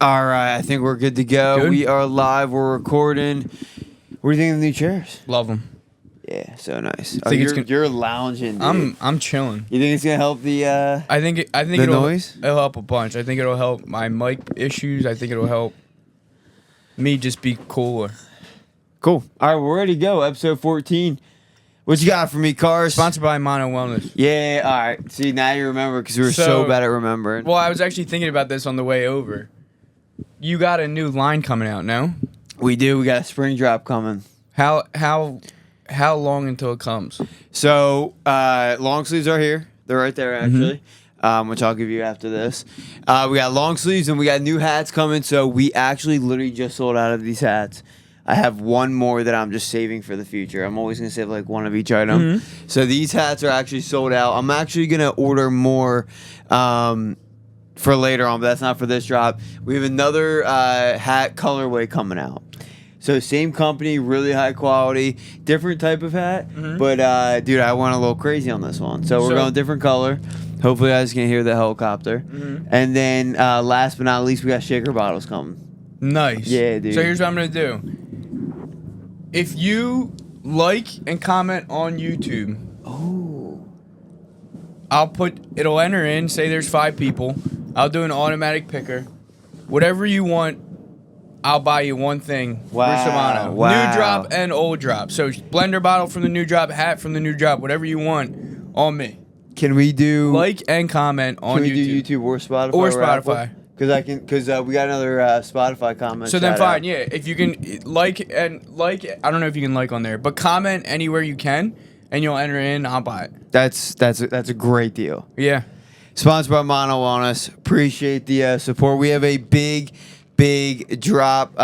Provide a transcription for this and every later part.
All right, I think we're good to go. Good? We are live. We're recording. What do you think of the new chairs? Love them. Yeah, so nice. Think it's You're lounging, dude. I'm chilling. You think it's gonna help the? I think the it'll noise? It'll help a bunch. I think it'll help my mic issues. I think it'll help me just be cooler. Cool. All right, we're ready to go. Episode 14. What you got for me, Cars? Sponsored by Mano Wellness. Yeah. All right. See, now you remember because we were so bad at remembering. Well, I was actually thinking about this on the way over. You got a new line coming out, no? We do. We got a spring drop coming. How long until it comes? So long sleeves are here. They're right there actually, which I'll give you after this. We got long sleeves and we got new hats coming. So we actually literally just sold out of these hats. I have one more that I'm just saving for the future. I'm always gonna save like one of each item. So these hats are actually sold out. I'm actually gonna order more for later on, but that's not for this drop. We have another hat colorway coming out. So same company, really high quality, different type of hat. But dude, I went a little crazy on this one. So we're going different color. Hopefully you guys can hear the helicopter. And then last but not least, we got shaker bottles coming. Nice. Yeah, dude. So here's what I'm gonna do. If you like and comment on YouTube, it'll enter in, say there's 5 people. I'll do an automatic picker. Whatever you want, I'll buy you one thing for Shimano. Wow. New drop and old drop. So blender bottle from the new drop, hat from the new drop, whatever you want on me. Can we do Like and comment on Can we YouTube. do YouTube or Spotify? Or Spotify. Because we got another Spotify comment. So then shout fine, out. yeah. If you can like, I don't know if you can like on there, but comment anywhere you can, and you'll enter in. I'll buy it. That's a great deal. Yeah. Sponsored by Mano Wellness. Appreciate the support. We have a big drop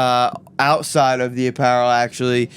outside of the apparel, actually,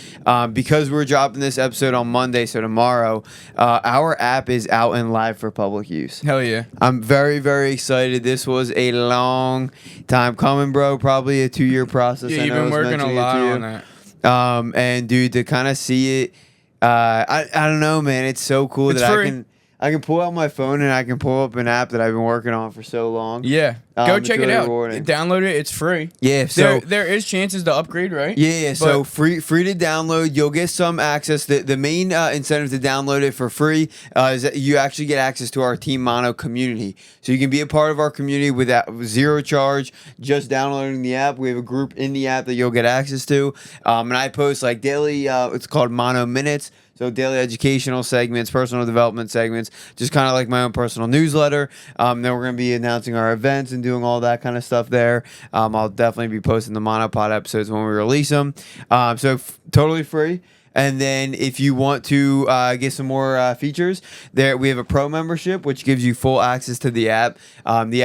because we're dropping this episode on Monday, so tomorrow, our app is out and live for public use. Hell yeah. I'm very, very excited. This was a long time coming, bro. Probably a 2-year process. Yeah, I you've know been I was working a mentioning it lot to you. on that. And dude, to kind of see it, I don't know, man. It's so cool It's that free. I can pull out my phone and I can pull up an app that I've been working on for so long. Yeah. Go It's check it really out. rewarding. Download it. It's free. Yeah, so There is chances to upgrade, right? yeah, so But- free to download. You'll get some access. The main incentive to download it for free is that you actually get access to our Team Mono community. So you can be a part of our community with zero charge, just downloading the app. We have a group in the app that you'll get access to. And I post like daily, it's called Mono Minutes. So daily educational segments, personal development segments, just kind of like my own personal newsletter. Then we're going to be announcing our events and doing all that kind of stuff there. I'll definitely be posting the Mano Pod episodes when we release them. Totally free. And then if you want to get some more features, there we have a pro membership, which gives you full access to the app. The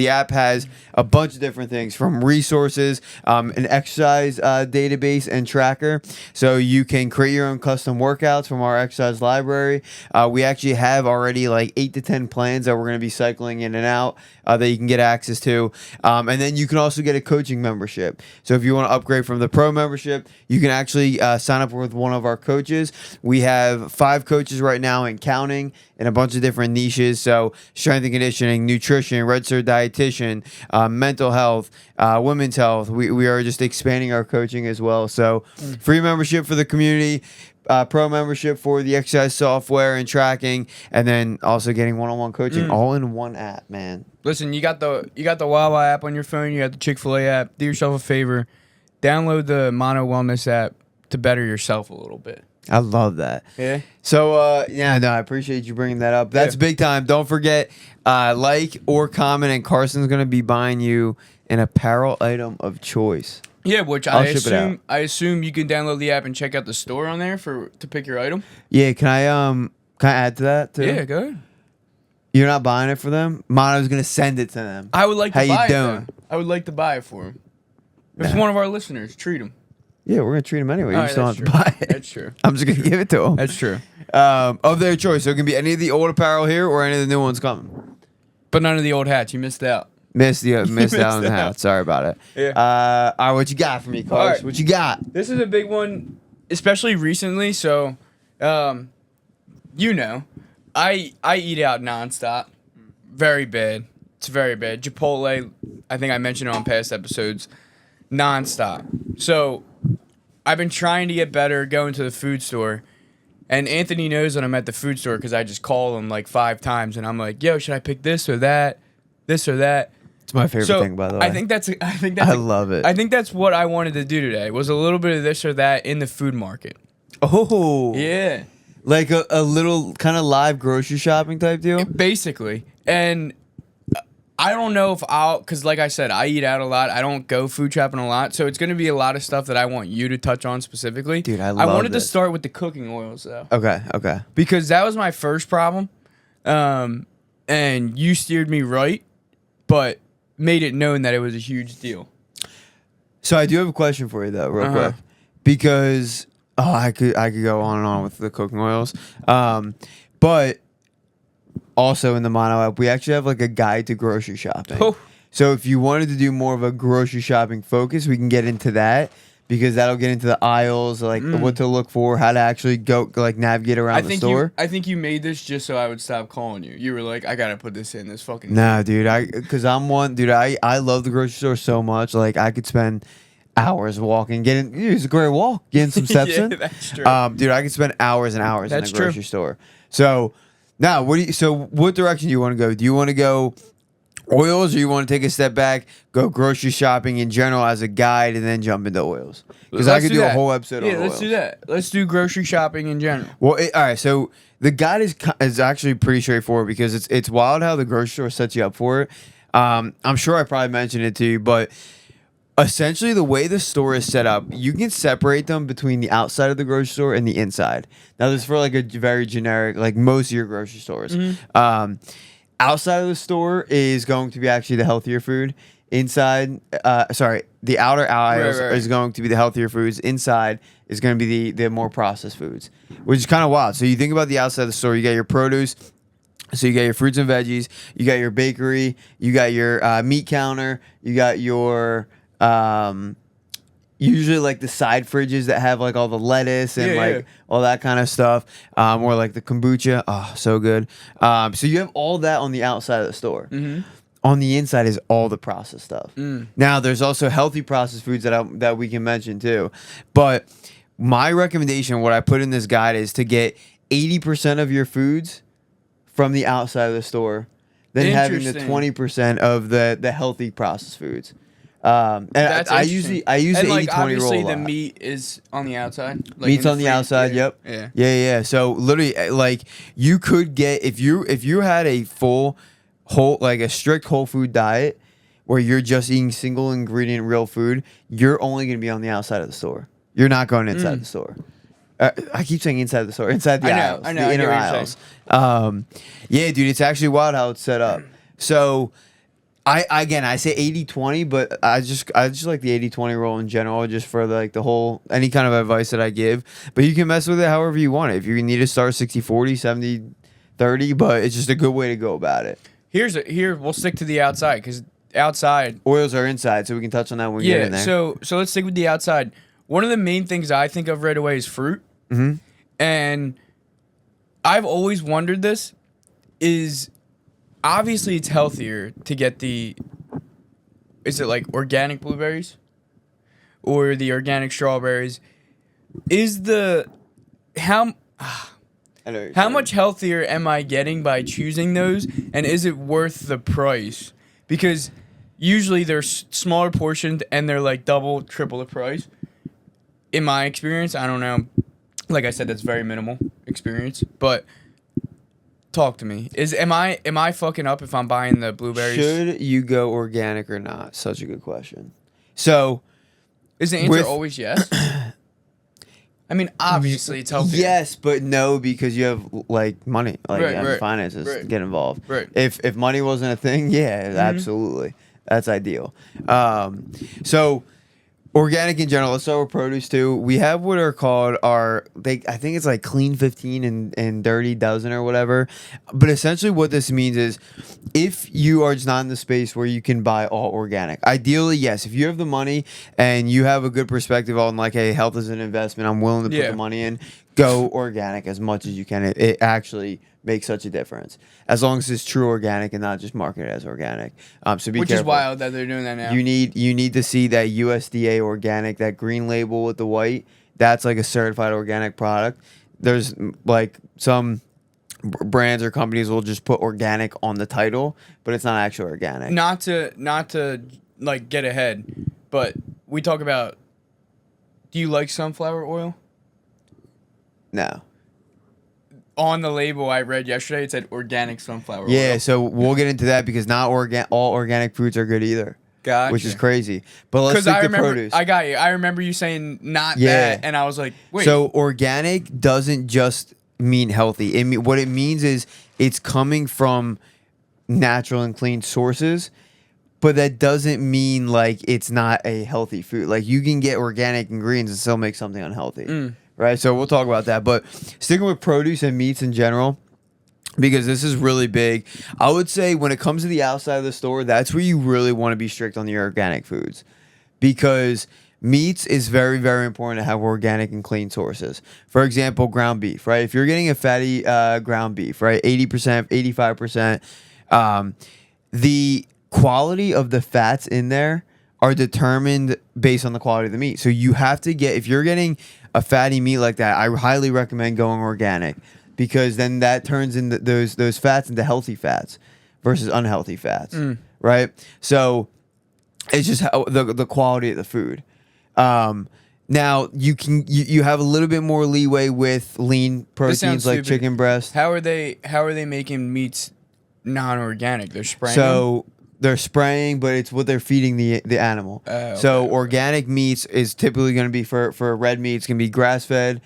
app has a bunch of different things, from resources, an exercise database and tracker, so you can create your own custom workouts from our exercise library. We actually have already like 8 to 10 plans that we're going to be cycling in and out that you can get access to. And then you can also get a coaching membership. So if you want to upgrade from the pro membership, you can actually sign up with one of our coaches. We have 5 coaches right now and counting in a bunch of different niches. So strength and conditioning, nutrition, red cert dietitian, mental health, women's health. We are just expanding our coaching as well. So free membership for the community, pro membership for the exercise software and tracking, and then also getting one-on-one coaching all in one app, man. Listen, you got the Wawa app on your phone. You got the Chick-fil-A app. Do yourself a favor. Download the Mano Wellness app to better yourself a little bit. I love that. Yeah. So, I appreciate you bringing that up. That's big time. Don't forget, like or comment, and Carson's going to be buying you an apparel item of choice. Yeah, which I'll ship it out. I assume you can download the app and check out the store on there to pick your item. Yeah, can I add to that too? Yeah, go ahead. You're not buying it for them? Mono's going to send it to them. I would like to How buy you it. doing? Though. I would like to buy it for him. If it's one of our listeners, treat him. Yeah, we're going to treat them anyway. You All still right, have to buy it. That's true. I'm just going to give it to them. That's true. Of their choice. So it can be any of the old apparel here or any of the new ones coming. But none of the old hats. You missed out. Missed out on the hat. Sorry about it. Yeah. All right, what you got for me, Cars? All right. What you got? This is a big one, especially recently. So, I eat out nonstop. Very bad. It's very bad. Chipotle, I think I mentioned it on past episodes, nonstop. So I've been trying to get better going to the food store. And Anthony knows when I'm at the food store because I just call him like 5 times. And I'm like, yo, should I pick this or that? This or that? It's my favorite thing, by the way. I love it. I think that's what I wanted to do today, was a little bit of this or that in the food market. Oh. Yeah. Like a little kind of live grocery shopping type deal? Basically. And I don't know if because like I said, I eat out a lot. I don't go food shopping a lot. So it's going to be a lot of stuff that I want you to touch on specifically. Dude, I wanted this. to start with the cooking oils, though. Okay. Because that was my first problem. And you steered me right, but made it known that it was a huge deal. So I do have a question for you, though, real quick. Because, I could go on and on with the cooking oils. But also in the Mano app, we actually have like a guide to grocery shopping. Oh. So if you wanted to do more of a grocery shopping focus, we can get into that because that'll get into the aisles, like what to look for, how to actually go like navigate around the store. I think you made this just so I would stop calling you. You were like, I gotta put this in this fucking. Nah, dude, I love the grocery store so much. Like I could spend hours walking, it's a great walk, getting some steps yeah, in. That's true. Dude, I could spend hours and hours in the That's grocery store. So now, what direction do you want to go? Do you want to go oils, or you want to take a step back, go grocery shopping in general as a guide, and then jump into oils? Because I could do a whole episode on oils. Yeah, let's do that. Let's do grocery shopping in general. Well, all right. So the guide is actually pretty straightforward because it's wild how the grocery store sets you up for it. I'm sure I probably mentioned it to you, but essentially the way the store is set up, you can separate them between the outside of the grocery store and the inside. Now, this is for like a very generic, like most of your grocery stores. Outside of the store is going to be actually the healthier food. Inside, the outer aisles is going to be the healthier foods. Inside is going to be the more processed foods, which is kind of wild. So you think about the outside of the store, you got your produce. So you got your fruits and veggies, you got your bakery, you got your meat counter, you got your usually like the side fridges that have like all the lettuce and all that kind of stuff, or like the kombucha. Oh, so good. So you have all that on the outside of the store. On the inside is all the processed stuff. Now there's also healthy processed foods that we can mention too. But my recommendation, what I put in this guide, is to get 80% of your foods from the outside of the store, then having the 20% of the healthy processed foods. And I use the 80-20 like, rule. Obviously, the meat is on the outside. Like Meat's on the outside. Yep. Yeah. So literally, like you could get if you had a a strict whole food diet where you're just eating single ingredient real food, you're only going to be on the outside of the store. You're not going inside the store. I keep saying inside the store, inside the aisles, the inner aisles. Yeah, dude, it's actually wild how it's set up. So. I say 80-20, but I just like the 80-20 rule in general, just for like the whole, any kind of advice that I give. But you can mess with it however you want it. If you need to start 60-40, 70-30, but it's just a good way to go about it. Here we'll stick to the outside, because outside oils are inside, so we can touch on that when we get in there. So let's stick with the outside. One of the main things I think of right away is fruit, and I've always wondered this is. Obviously, it's healthier to get is it like organic blueberries or the organic strawberries? How much healthier am I getting by choosing those? And is it worth the price? Because usually they're smaller portioned and they're like double, triple the price. In my experience, I don't know. Like I said, that's very minimal experience, but... Talk to me. Am I fucking up if I'm buying the blueberries? Should you go organic or not? Such a good question. So, is the answer always yes? I mean, obviously it's healthy. Yes, but no, because you have like money, like finances get involved. Right. If money wasn't a thing, absolutely, that's ideal. So. Organic in general. Let's start with produce too. We have what are called I think it's like clean 15 and dirty dozen or whatever. But essentially what this means is if you are just not in the space where you can buy all organic, ideally, yes, if you have the money and you have a good perspective on like, hey, health is an investment, I'm willing to put the money in, go organic as much as you can. It actually makes such a difference as long as it's true organic and not just marketed as organic. So be Which careful. is wild that they're doing that now. You need to see that USDA organic, that green label with the white. That's like a certified organic product. There's like some brands or companies will just put organic on the title, but it's not actually organic. Not to like get ahead, but we talk about. Do you like sunflower oil? No. On the label I read yesterday, it said organic sunflower oil. Yeah, so we'll get into that because not all organic foods are good either. Gotcha. Which is crazy. But let's stick to produce. I got you. I remember you saying not Yeah. that, and I was like, wait. So organic doesn't just mean healthy. What it means is it's coming from natural and clean sources, but that doesn't mean like it's not a healthy food. Like you can get organic ingredients and still make something unhealthy. Right? So we'll talk about that. But sticking with produce and meats in general, because this is really big, I would say when it comes to the outside of the store, that's where you really want to be strict on your organic foods. Because meats is very, very important to have organic and clean sources. For example, ground beef, right? If you're getting a fatty ground beef, right, 80%, 85%, the quality of the fats in there are determined based on the quality of the meat. So you have to get, if you're getting a fatty meat like that, I highly recommend going organic, because then that turns into those fats into healthy fats versus unhealthy fats, right? So it's just how the quality of the food. Now you have a little bit more leeway with lean proteins like chicken breast. How are they making meats non-organic? They're spraying So they're spraying, but it's what they're feeding the animal. So organic meats is typically going to be for red meat. It's going to be grass fed,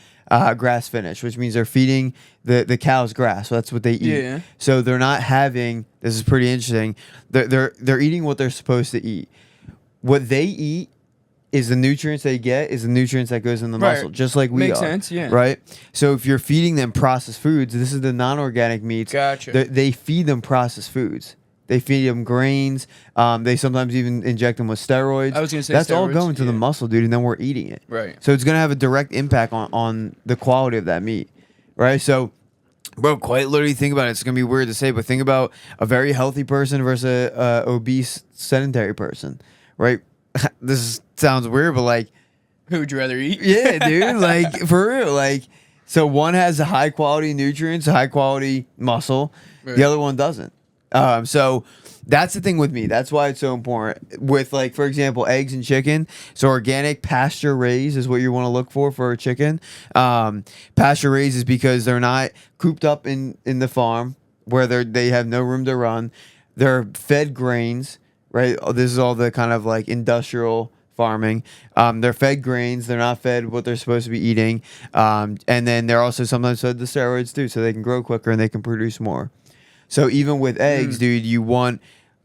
grass finished, which means they're feeding the cows grass. So that's what they eat. Yeah. So they're not having. This is pretty interesting. They're eating what they're supposed to eat. What they eat is the nutrients they get is the nutrients that goes in the muscle, just like we Makes are. sense, yeah. Right? So if you're feeding them processed foods, this is the non-organic meats. Gotcha. They feed them processed foods. They feed them grains. They sometimes even inject them with steroids. I was going to say that's all steroids, going to the muscle, dude, and then we're eating it. Right. So it's going to have a direct impact on the quality of that meat, right? So, bro, quite literally think about it. It's going to be weird to say, but think about a very healthy person versus a obese, sedentary person, right? This sounds weird, but like, Who would you rather eat? yeah, dude, like for real, like, so one has a high quality nutrients, a high quality muscle, the other one doesn't. So that's the thing with me. That's why it's so important with, like, for example, eggs and chicken. So organic pasture raised is what you want to look for a chicken. Pasture raised is because they're not cooped up in the farm where they have no room to run. They're fed grains, right? This is all the kind of like industrial farming. They're fed grains. They're not fed what they're supposed to be eating. And then they're also sometimes fed the steroids too, so they can grow quicker and they can produce more. So even with eggs, dude, you want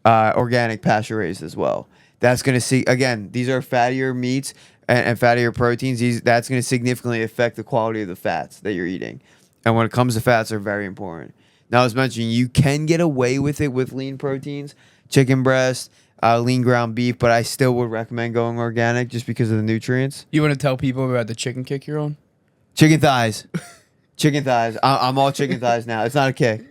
organic pasture raised as well. That's going to see, again, these are fattier meats and fattier proteins. That's going to significantly affect the quality of the fats that you're eating. And when it comes to fats, they're very important. Now, as mentioned, you can get away with it with lean proteins, chicken breast, lean ground beef, but I still would recommend going organic just because of the nutrients. You want to tell people about the chicken kick you're on? Chicken thighs. Chicken thighs. I'm all chicken thighs now. It's not a kick.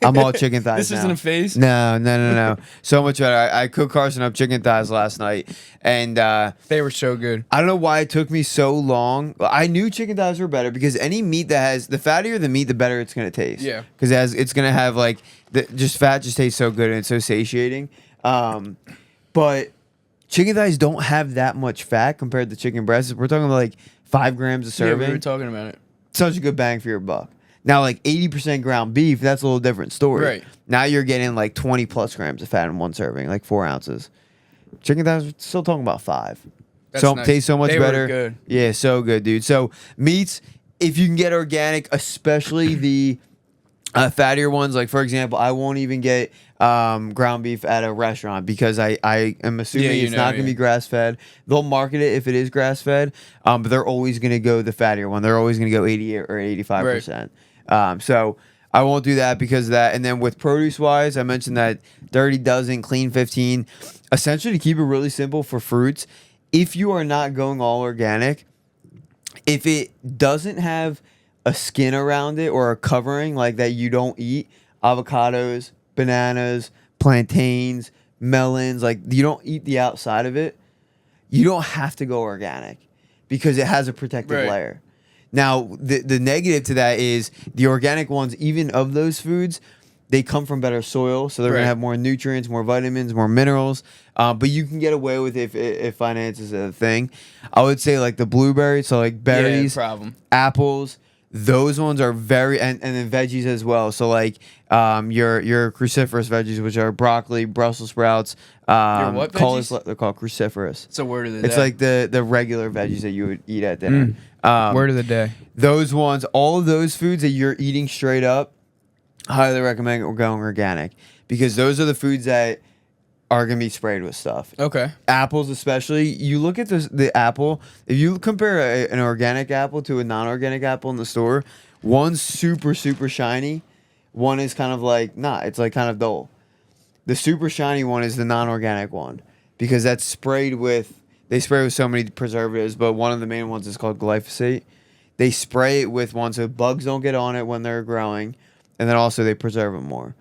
I'm all chicken thighs. This isn't a phase? No. So much better. I cooked Carson up chicken thighs last night, and they were so good. I don't know why it took me so long. I knew chicken thighs were better because any meat that has the fattier the meat, the better it's gonna taste. Yeah. Because it's gonna have like fat just tastes so good and it's so satiating. But chicken thighs don't have that much fat compared to chicken breasts. We're talking about like 5 grams a serving. Yeah, we were talking about it. Such a good bang for your buck. Now, like 80% ground beef, that's a little different story. Right. Now you're getting like 20 plus grams of fat in one serving, like 4 ounces. Chicken thighs, we're still talking about 5. That's so nice. Tastes so much They better. were good. Yeah, so good, dude. So meats, if you can get organic, especially the fattier ones, like for example, I won't even get ground beef at a restaurant because I am assuming it's not going to be grass fed. They'll market it if it is grass fed, but they're always going to go the fattier one. They're always going to go 80 or 85%. So I won't do that because of that. And then with produce wise, I mentioned that Dirty Dozen, Clean 15. Essentially, to keep it really simple for fruits, if you are not going all organic, if it doesn't have a skin around it or a covering like that you don't eat, avocados, bananas, plantains, melons, like you don't eat the outside of it, you don't have to go organic because it has a protective layer. Now, the negative to that is the organic ones, even of those foods, they come from better soil, so they're going to have more nutrients, more vitamins, more minerals. But you can get away with it if finance is a thing. I would say like the blueberries, so like berries, apples, those ones are very, and then veggies as well. So like your cruciferous veggies, which are broccoli, Brussels sprouts. Your what veggies? They're called cruciferous. It's a word of the day. It's like the regular veggies that you would eat at dinner. Word of the day. Those ones, all of those foods that you're eating straight up, highly recommend going organic because those are the foods that are going to be sprayed with stuff. Okay. Apples especially. You look at the apple. If you compare an organic apple to a non-organic apple in the store, one's super, super shiny. One is kind of like, it's like kind of dull. The super shiny one is the non-organic one because that's sprayed with, they spray with so many preservatives, but one of the main ones is called glyphosate. They spray it with one so bugs don't get on it when they're growing. And then also they preserve them more.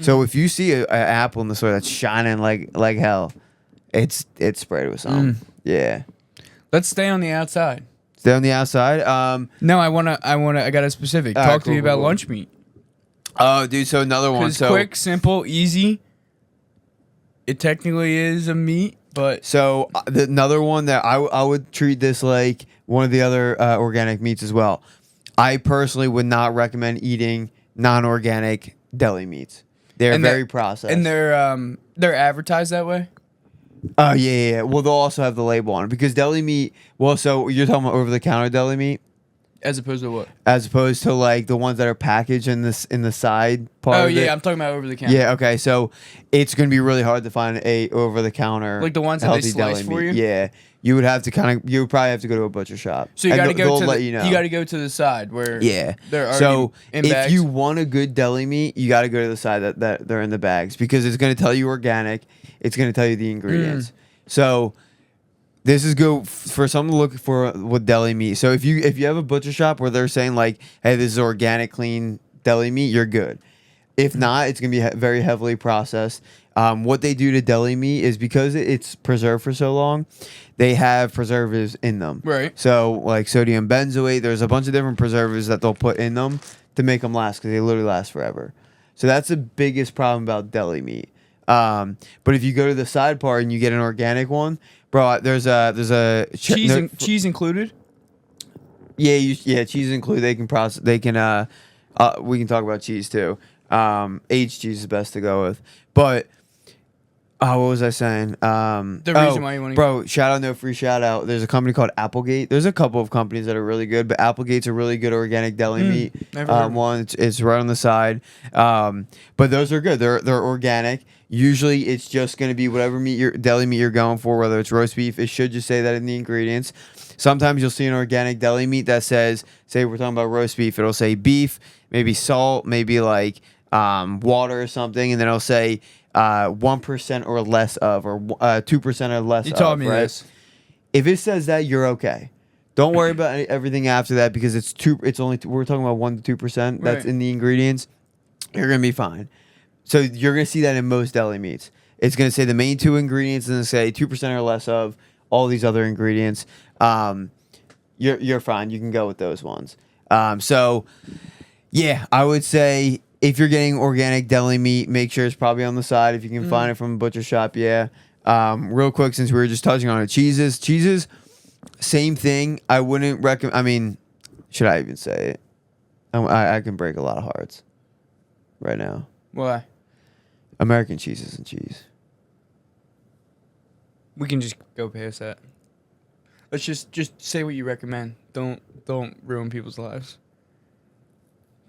So if you see an apple in the store that's shining like hell, it's sprayed with something. Yeah. Let's stay on the outside. Stay on the outside. No, I got a specific. Talk to me about lunch meat. Oh, dude. So another one. So quick, simple, easy. It technically is a meat, but so another one that I would treat this like one of the other organic meats as well. I personally would not recommend eating non-organic deli meats. They're very processed, and they're advertised that way. Oh yeah. Well, they'll also have the label on it because deli meat. Well, so you're talking about over-the-counter deli meat, as opposed to what? As opposed to like the ones that are packaged in the side part. Oh of yeah, it. I'm talking about over-the-counter. Yeah. Okay. So it's gonna be really hard to find a over-the-counter like the ones that they slice for you. Yeah. You would have to you would probably have to go to a butcher shop. So you got to go to let you know. You got to go to the side where they're already so in if bags. you want a good deli meat, you got to go to the side that they're in the bags because it's going to tell you organic. It's going to tell you the ingredients. So this is good for someone to look for with deli meat. So if you have a butcher shop where they're saying like, hey, this is organic, clean deli meat, you're good. If not, it's going to be very heavily processed. What they do to deli meat is because it's preserved for so long, they have preservatives in them. Right. So like sodium benzoate, there's a bunch of different preservatives that they'll put in them to make them last because they literally last forever. So that's the biggest problem about deli meat. But if you go to the side part and you get an organic one, bro, there's a cheese included. Yeah, cheese included. They can process. They can. We can talk about cheese too. Aged cheese is best to go with, but. What was I saying? The reason why you want to... Bro, no free shout out. There's a company called Applegate. There's a couple of companies that are really good, but Applegate's a really good organic deli meat. One, it's right on the side. But those are good. They're organic. Usually it's just going to be whatever deli meat you're going for, whether it's roast beef. It should just say that in the ingredients. Sometimes you'll see an organic deli meat that says, say we're talking about roast beef, it'll say beef, maybe salt, maybe like water or something, and then it'll say 1% or less of, or 2% or less. You told me this. If it says that, you're okay. Don't worry about everything after that because we're talking about 1 to 2% that's in the ingredients. You're gonna be fine. So you're gonna see that in most deli meats. It's gonna say the main 2 ingredients and then say 2% or less of all these other ingredients. You're fine. You can go with those ones. So yeah, I would say. If you're getting organic deli meat, make sure it's probably on the side. If you can find it from a butcher shop, yeah. Real quick, since we were just touching on it, cheeses, same thing. I wouldn't recommend. I mean, should I even say it? I can break a lot of hearts right now. Why? American cheese isn't cheese. We can just go past that. Let's just say what you recommend. Don't ruin people's lives.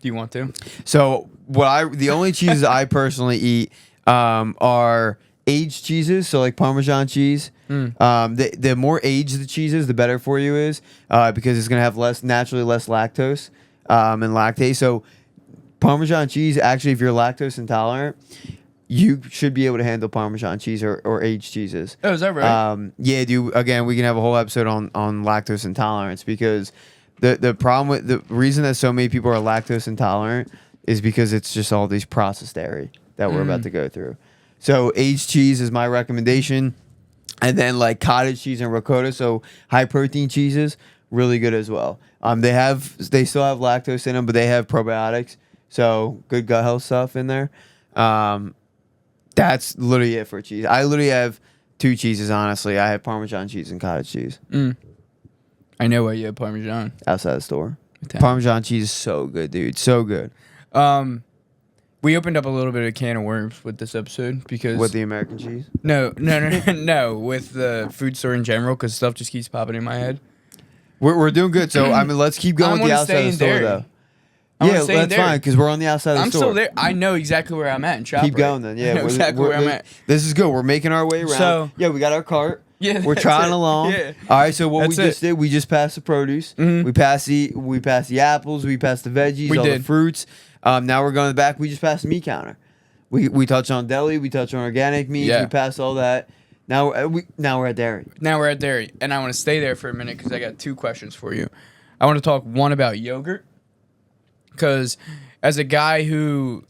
Do you want to? So the only cheeses I personally eat are aged cheeses, so like Parmesan cheese. The more aged the cheese is, the better for you is because it's gonna have naturally less lactose and lactase. So Parmesan cheese, actually, if you're lactose intolerant, you should be able to handle Parmesan cheese or aged cheeses. Oh, is that right? Yeah, dude. Again, we can have a whole episode on lactose intolerance because The problem with the reason that so many people are lactose intolerant is because it's just all these processed dairy that we're about to go through. So aged cheese is my recommendation, and then like cottage cheese and ricotta, so high protein cheeses, really good as well. They still have lactose in them, but they have probiotics, so good gut health stuff in there. That's literally it for cheese. I literally have 2 cheeses, honestly. I have Parmesan cheese and cottage cheese. I know why you have Parmesan. Outside the store. Italian. Parmesan cheese is so good, dude. So good. We opened up a little bit of a can of worms with this episode because... With the American cheese? No, with the food store in general, because stuff just keeps popping in my head. We're doing good. So, I mean, let's keep going with the outside of the store, though. Yeah, that's fine, because we're on the outside of the store. I'm still there. I know exactly where I'm at in ShopRite. Keep going, then. Yeah, I know exactly where I'm at. This is good. We're making our way around. So, yeah, we got our cart. Yeah, we're trying along. Yeah. All right, so what we just did, we just passed the produce. Mm-hmm. We passed the apples. We passed the veggies, the fruits. Now we're going to the back. We just passed the meat counter. We touched on deli. We touched on organic meats. Yeah. We passed all that. Now we're at dairy. Now we're at dairy, and I want to stay there for a minute because I got 2 questions for you. I want to talk one about yogurt, because as a guy who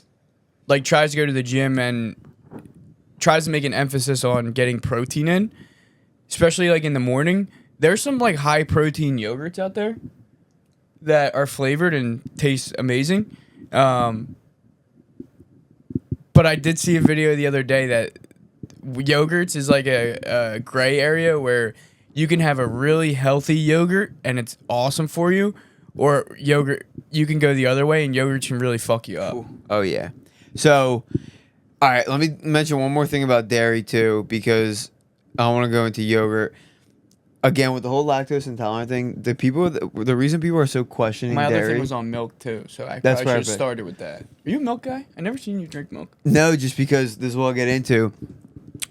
like tries to go to the gym and tries to make an emphasis on getting protein in, especially like in the morning, there's some like high protein yogurts out there that are flavored and taste amazing. But I did see a video the other day that yogurts is like a gray area where you can have a really healthy yogurt and it's awesome for you, or yogurt, you can go the other way and yogurt can really fuck you up. Oh, yeah. So, all right, let me mention one more thing about dairy, too, because I want to go into yogurt. Again, with the whole lactose intolerant thing, the reason people are so questioning My dairy... other thing was on milk, too, so I That's probably should have perfect. started with that. Are you a milk guy? I never seen you drink milk. No, just because this is what I'll get into.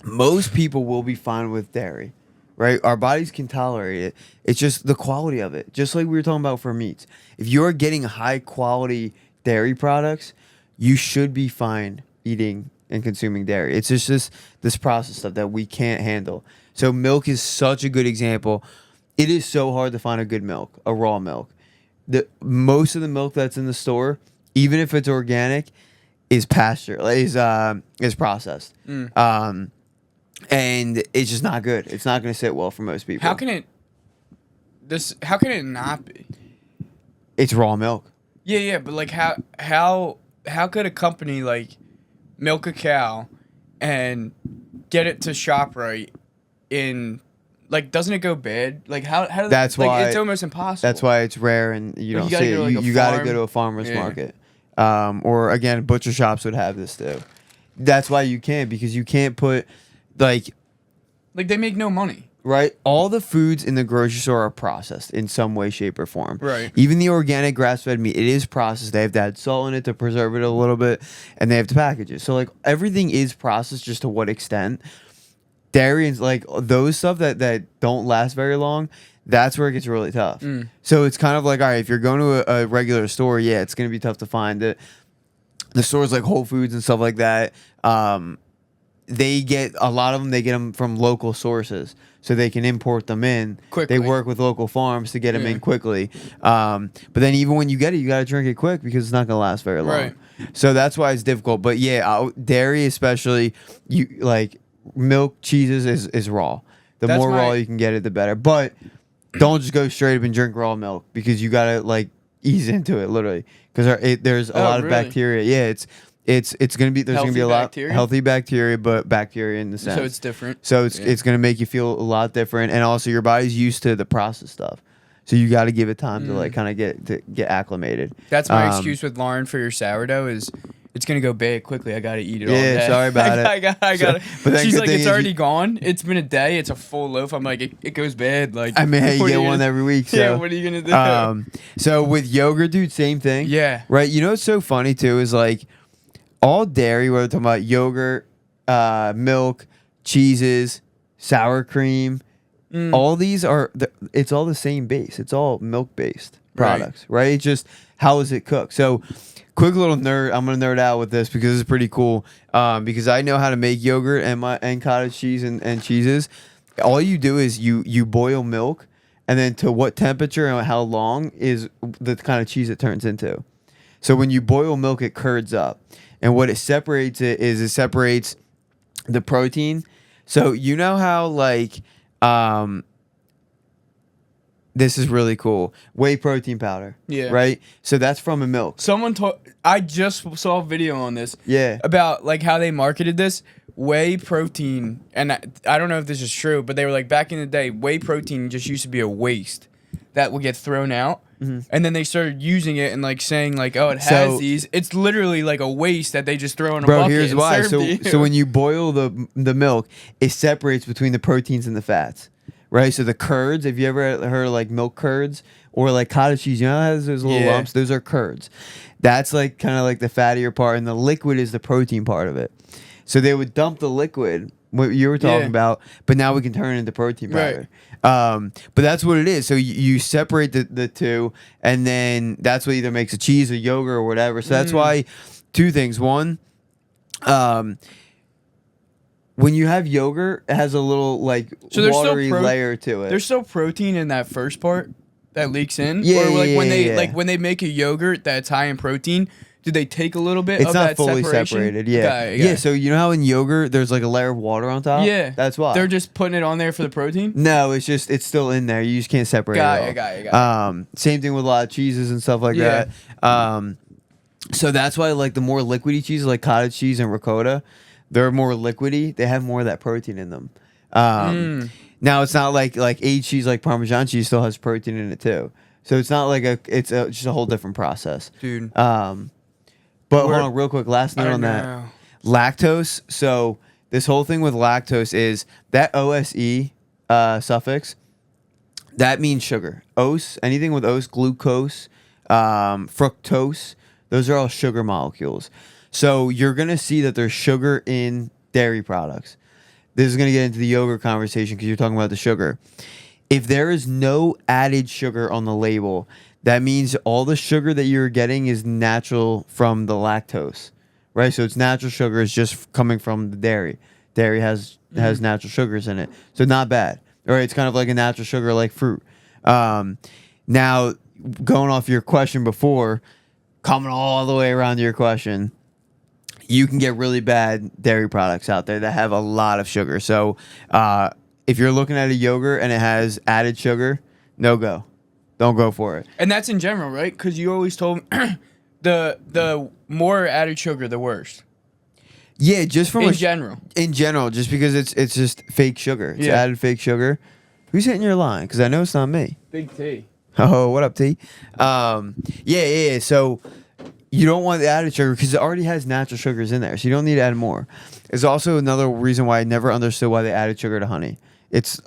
Most people will be fine with dairy, right? Our bodies can tolerate it. It's just the quality of it. Just like we were talking about for meats. If you're getting high quality dairy products, you should be fine eating and consuming dairy. It's just this processed stuff that we can't handle. So milk is such a good example. It is so hard to find a good milk, a raw milk. Most of the milk that's in the store, even if it's organic, is is processed. And it's just not good. It's not going to sit well for most people. How can it not be? It's raw milk. Yeah, but like how could a company like milk a cow and get it to ShopRite in, like, doesn't it go bad? Like how does That's like, why it's almost impossible. That's why it's rare and you don't see it. You got to go to a farmer's market. Or again, butcher shops would have this too. That's why you can't, because you can't put like they make no money. Right? All the foods in the grocery store are processed in some way, shape, or form. Right. Even the organic grass-fed meat, it is processed. They have to add salt in it to preserve it a little bit, and they have to package it. So, like, everything is processed, just to what extent. Dairy and, like, those stuff that don't last very long, that's where it gets really tough. So, it's kind of like, all right, if you're going to a regular store, yeah, it's going to be tough to find it. The stores like Whole Foods and stuff like that, they get them from local sources, so they can import them in quickly. They work with local farms to get them in quickly. But then even when you get it, you got to drink it quick because it's not going to last very long. Right. So that's why it's difficult. But yeah, dairy especially, you like milk, cheeses is raw. The more raw you can get it, the better. But don't just go straight up and drink raw milk, because you got to like ease into it literally, because there's a lot of bacteria. Yeah, it's gonna be gonna be a lot healthy bacteria, but bacteria in the sense. So it's different. So it's gonna make you feel a lot different, and also your body's used to the processed stuff, so you got to give it time to like kind of get acclimated. That's my excuse with Lauren for your sourdough is it's gonna go bad quickly. I gotta eat it all day. Yeah, sorry about it. I got it. But she's like, it's already gone. It's been a day. It's a full loaf. I'm like, it goes bad. Like, I mean, hey, you get one every week. So. Yeah, what are you gonna do? So with yogurt, dude, same thing. Yeah. Right. You know what's so funny too is like all dairy. We're talking about yogurt, milk, cheeses, sour cream. All these it's all the same base. It's all milk based products, right? It's just how is it cooked? So. Quick little nerd. I'm gonna nerd out with this because it's pretty cool. Because I know how to make yogurt and cottage cheese and cheeses. All you do is you boil milk, and then to what temperature and how long is the kind of cheese it turns into. So when you boil milk, it curds up, and what it separates it separates the protein. So you know how like this is really cool. Whey protein powder. Yeah. Right? So that's from a milk. I just saw a video on this. Yeah. About like how they marketed this whey protein, and I don't know if this is true, but they were like back in the day, whey protein just used to be a waste that would get thrown out, and then they started using it and like saying like, oh, it has these. It's literally like a waste that they just throw in a bucket. Bro, here's why. So when you boil the milk, it separates between the proteins and the fats. Right, so the curds, if you ever heard of like milk curds or like cottage cheese, you know how it has those little lumps? Those are curds. That's like kind of like the fattier part, and the liquid is the protein part of it. So they would dump the liquid, what you were talking about, but now we can turn it into protein powder. Right. But that's what it is. So you separate the two, and then that's what either makes a cheese or yogurt or whatever. So that's why two things. One, when you have yogurt, it has a little like watery layer to it. There's still protein in that first part that leaks in. Yeah, or like when they make a yogurt that's high in protein, do they take a little bit? It's not fully separated. Yeah, yeah. So you know how in yogurt there's like a layer of water on top. Yeah, that's why they're just putting it on there for the protein. No, it's still in there. You just can't separate it. Got it. Same thing with a lot of cheeses and stuff like that. So that's why like the more liquidy cheeses like cottage cheese and ricotta, they're more liquidy. They have more of that protein in them. Now it's not like aged cheese like Parmesan cheese still has protein in it too. So it's not like it's just a whole different process, dude. But hold on, real quick. Last note on that. Lactose. So this whole thing with lactose is that OSE suffix. That means sugar. Ose. Anything with ose, glucose, fructose. Those are all sugar molecules. So you're going to see that there's sugar in dairy products. This is going to get into the yogurt conversation because you're talking about the sugar. If there is no added sugar on the label, that means all the sugar that you're getting is natural from the lactose, right? So it's natural sugar. It's just coming from the dairy. Dairy has natural sugars in it. So not bad. All right, it's kind of like a natural sugar like fruit. Now, going off your question before, coming all the way around to your question, you can get really bad dairy products out there that have a lot of sugar. So if you're looking at a yogurt and it has added sugar, no go. Don't go for it. And that's in general, right? Because you always told me the more added sugar, the worse. Yeah, just from in general. In general, just because it's just fake sugar. It's added fake sugar. Who's hitting your line? Because I know it's not me. Big T. Oh, what up, T? Yeah. So you don't want the added sugar because it already has natural sugars in there, so you don't need to add more. There's also another reason why I never understood why they added sugar to honey. It's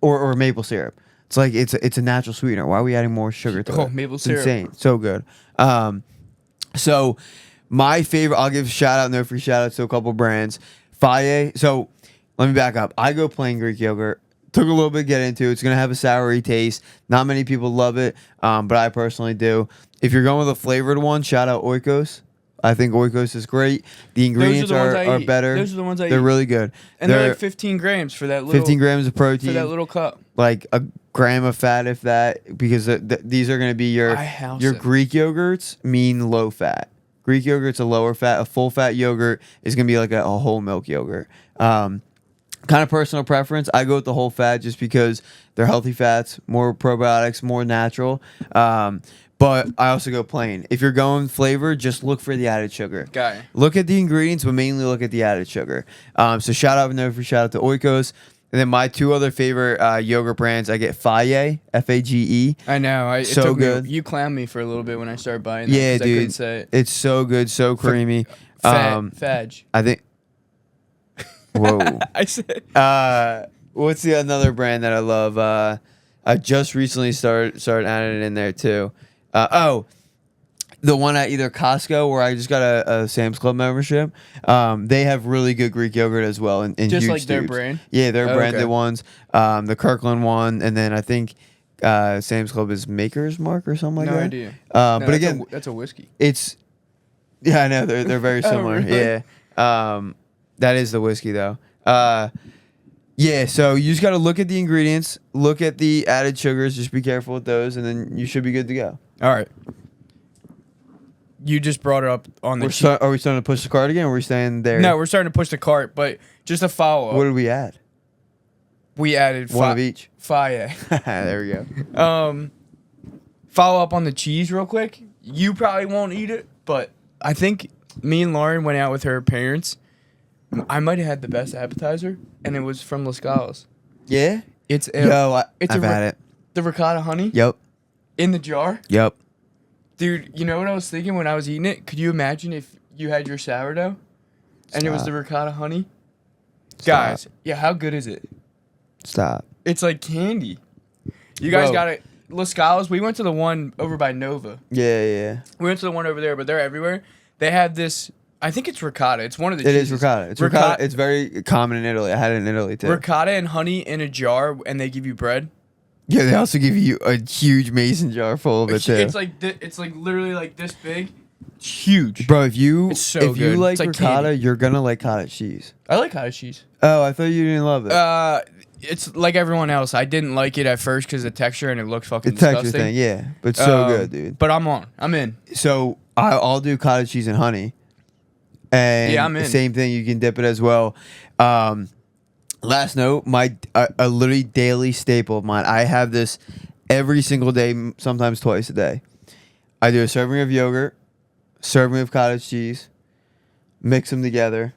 or maple syrup. It's like it's a natural sweetener. Why are we adding more sugar to it? Oh, maple syrup. It's insane. So good. So my favorite, I'll give a shout out, no free shout outs to a couple brands. Faye. So let me back up. I go plain Greek yogurt. Took a little bit to get into. It's going to have a soury taste. Not many people love it, but I personally do. If you're going with a flavored one, shout out Oikos. I think Oikos is great. The ingredients are better. Those are the ones I eat. They're really good. And they're like 15 grams for that little... 15 grams of protein. For that little cup. Like a gram of fat, if that, because these are going to be your Greek yogurts mean low fat. Greek yogurt's a lower fat. A full fat yogurt is going to be like a whole milk yogurt. Kind of personal preference. I go with the whole fat just because they're healthy fats, more probiotics, more natural. But I also go plain. If you're going flavor, just look for the added sugar. Got it. Look at the ingredients, but mainly look at the added sugar. So shout out to Oikos. And then my two other favorite yogurt brands, I get Faye, F-A-G-E. I know. So good. You clowned me for a little bit when I started buying them. Yeah, dude. I couldn't say it. It's so good, so creamy. Fadge. I think... Whoa. I said... What's the another brand that I love? I just recently started adding it in there too. The one at either Costco or I just got a Sam's Club membership. They have really good Greek yogurt as well. In just huge like tubes. Their brand? Yeah, their branded ones. The Kirkland one, and then I think Sam's Club is Maker's Mark or something like that. No idea. But again, that's a whiskey. Yeah, I know they're very similar. Really? Yeah. That is the whiskey though. Yeah, so you just got to look at the ingredients, look at the added sugars, just be careful with those, and then you should be good to go. All right. You just brought it up on the Are we starting to push the cart again, or are we staying there? No, we're starting to push the cart, but just a follow-up. What did we add? We added one of each. Faye. There we go. Follow up on the cheese real quick. You probably won't eat it, but I think me and Lauren went out with her parents. I might have had the best appetizer, and it was from Las Calas. Yeah? I've had it. The ricotta honey? Yep. In the jar? Yep. Dude, you know what I was thinking when I was eating it? Could you imagine if you had your sourdough and it was the ricotta honey? Stop. Guys, yeah, how good is it? Stop. It's like candy. You guys got it. Las Calas, we went to the one over by Nova. Yeah. We went to the one over there, but they're everywhere. They have this, I think it's ricotta. It's one of the cheeses. It is ricotta. It's ricotta. It's very common in Italy. I had it in Italy too. Ricotta and honey in a jar, and they give you bread. Yeah, they also give you a huge mason jar full of it too. It's like literally like this big. It's huge. Bro, if you good. like It's ricotta, candy. you're gonna like cottage cheese. I like cottage cheese. Oh, I thought you didn't love it. It's like everyone else. I didn't like it at first because of the texture and it looked fucking the texture disgusting. thing, yeah, but so good, dude. But I'm in. So I'll do cottage cheese and honey. And yeah, I'm in. Same thing, you can dip it as well. Last note, a literally daily staple of mine. I have this every single day, sometimes twice a day. I do a serving of yogurt, serving of cottage cheese, mix them together,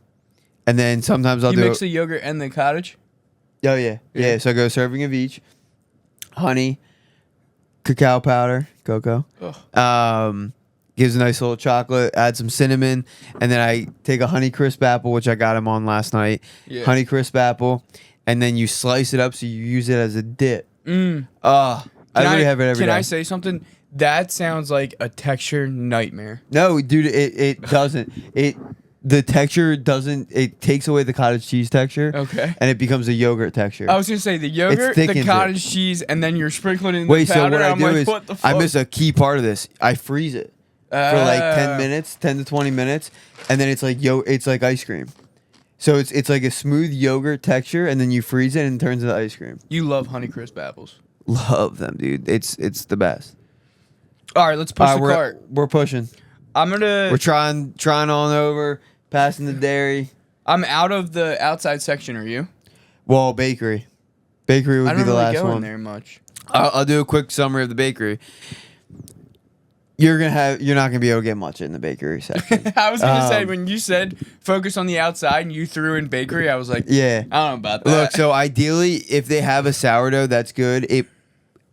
and then sometimes I'll mix the yogurt and the cottage. Oh yeah. So I go serving of each, honey, cacao powder, cocoa. Gives a nice little chocolate, add some cinnamon, and then I take a Honey Crisp apple, which I got him on last night. Yeah. Honey Crisp apple, and then you slice it up so you use it as a dip. I literally have it every day. Can I say something? That sounds like a texture nightmare. No, dude, it doesn't. The texture doesn't. It takes away the cottage cheese texture. Okay. And it becomes a yogurt texture. I was gonna say the yogurt, the cottage cheese, and then you're sprinkling in the powder. So what I do is what the fuck? I miss a key part of this. I freeze it. For like 10 minutes, 10 to 20 minutes, and then it's like ice cream. So it's like a smooth yogurt texture, and then you freeze it and it turns into ice cream. You love Honey Crisp apples. Love them, dude. It's the best. All right, let's push the cart. We're pushing. We're trying on over, passing the dairy. I'm out of the outside section. Are you? Well, bakery. Bakery would be the last one. I don't really go in there much. I'll do a quick summary of the bakery. You're not gonna be able to get much in the bakery section. I was gonna say when you said focus on the outside and you threw in bakery, I was like, yeah, I don't know about that. Look, so ideally, if they have a sourdough, that's good. And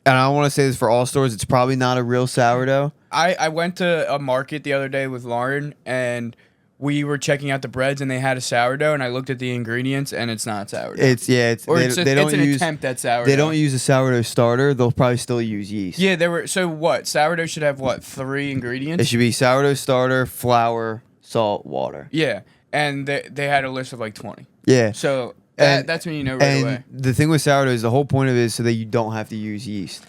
I want to say this for all stores, it's probably not a real sourdough. I went to a market the other day with Lauren and we were checking out the breads and they had a sourdough and I looked at the ingredients and it's not sourdough. It's an attempt at sourdough. They don't use a sourdough starter. They'll probably still use yeast. Yeah, so what? Sourdough should have what? 3 ingredients? It should be sourdough starter, flour, salt, water. Yeah, and they had a list of like 20. Yeah. So that's when you know right away. The thing with sourdough is the whole point of it is so that you don't have to use yeast.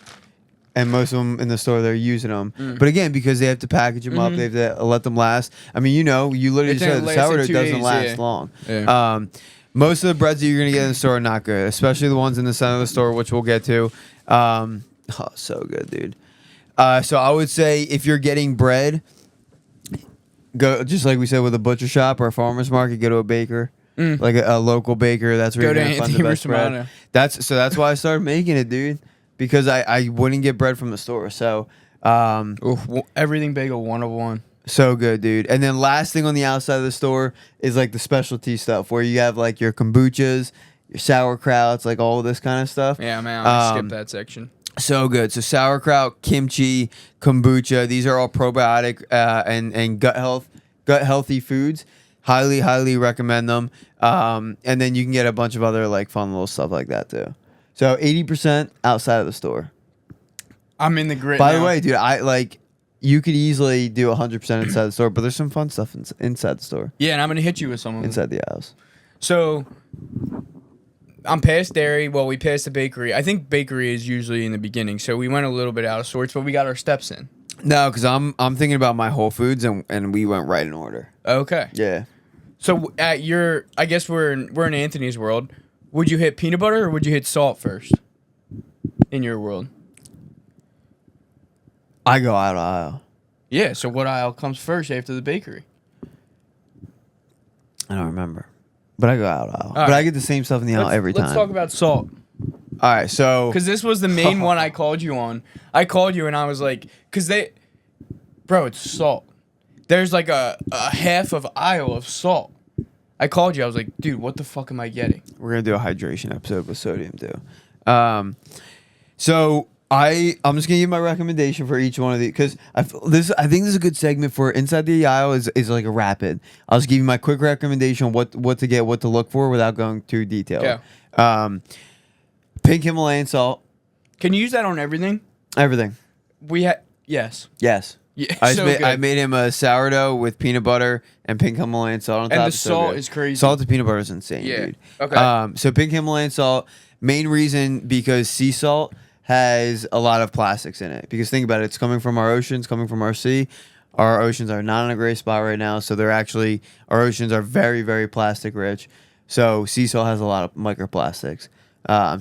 And most of them in the store, they're using them. But again, because they have to package them up, they have to let them last. I mean, you literally just said the sourdough doesn't last long. Yeah. Most of the breads that you're going to get in the store are not good, especially the ones in the center of the store, which we'll get to. So good, dude. So I would say if you're getting bread, go just like we said with a butcher shop or a farmer's market, go to a baker. Like a local baker. That's where you're going to find the best bread. That's why I started making it, dude. Because I wouldn't get bread from the store. So everything bagel 101. So good, dude. And then last thing on the outside of the store is like the specialty stuff where you have like your kombuchas, your sauerkrauts, like all of this kind of stuff. Yeah, man, I skipped that section. So good. So sauerkraut, kimchi, kombucha, these are all probiotic and gut healthy foods. Highly, highly recommend them. And then you can get a bunch of other like fun little stuff like that too. So 80% outside of the store. I'm in the grid. By the way, dude, you could easily do 100% inside the store, but there's some fun stuff inside the store. Yeah, and I'm gonna hit you with some of them inside the aisles. So I'm past dairy. Well, we passed the bakery. I think bakery is usually in the beginning, so we went a little bit out of sorts, but we got our steps in. No, because I'm thinking about my Whole Foods, and we went right in order. Okay. Yeah. So I guess we're in Anthony's world. would you hit peanut butter or would you hit salt first? In your world. I go out aisle. Yeah, so what aisle comes first after the bakery? I don't remember. But I go out aisle. But right. I get the same stuff in the aisle every time. Let's talk about salt. All right, so... Because this was the main one I called you on. I called you and I was like... Because Bro, it's salt. There's like a half of aisle of salt. I called you. I was like, dude, what the fuck am I getting? We're going to do a hydration episode with sodium, too. So... I'm just gonna give my recommendation for each one of these because I think this is a good segment for inside the aisle is like a rapid. I'll just give you my quick recommendation on what to get, what to look for without going too detailed. Yeah. Pink Himalayan salt. Can you use that on everything? Everything. Yes. Yes. Yeah. I made him a sourdough with peanut butter and pink Himalayan salt on top. And the salt is crazy. Salt and peanut butter is insane, dude. Okay. So pink Himalayan salt. Main reason because sea salt has a lot of plastics in it. Because think about it, it's coming from our oceans, coming from our sea. Our oceans are not in a great spot right now, so our oceans are very, very plastic rich. So sea salt has a lot of microplastics.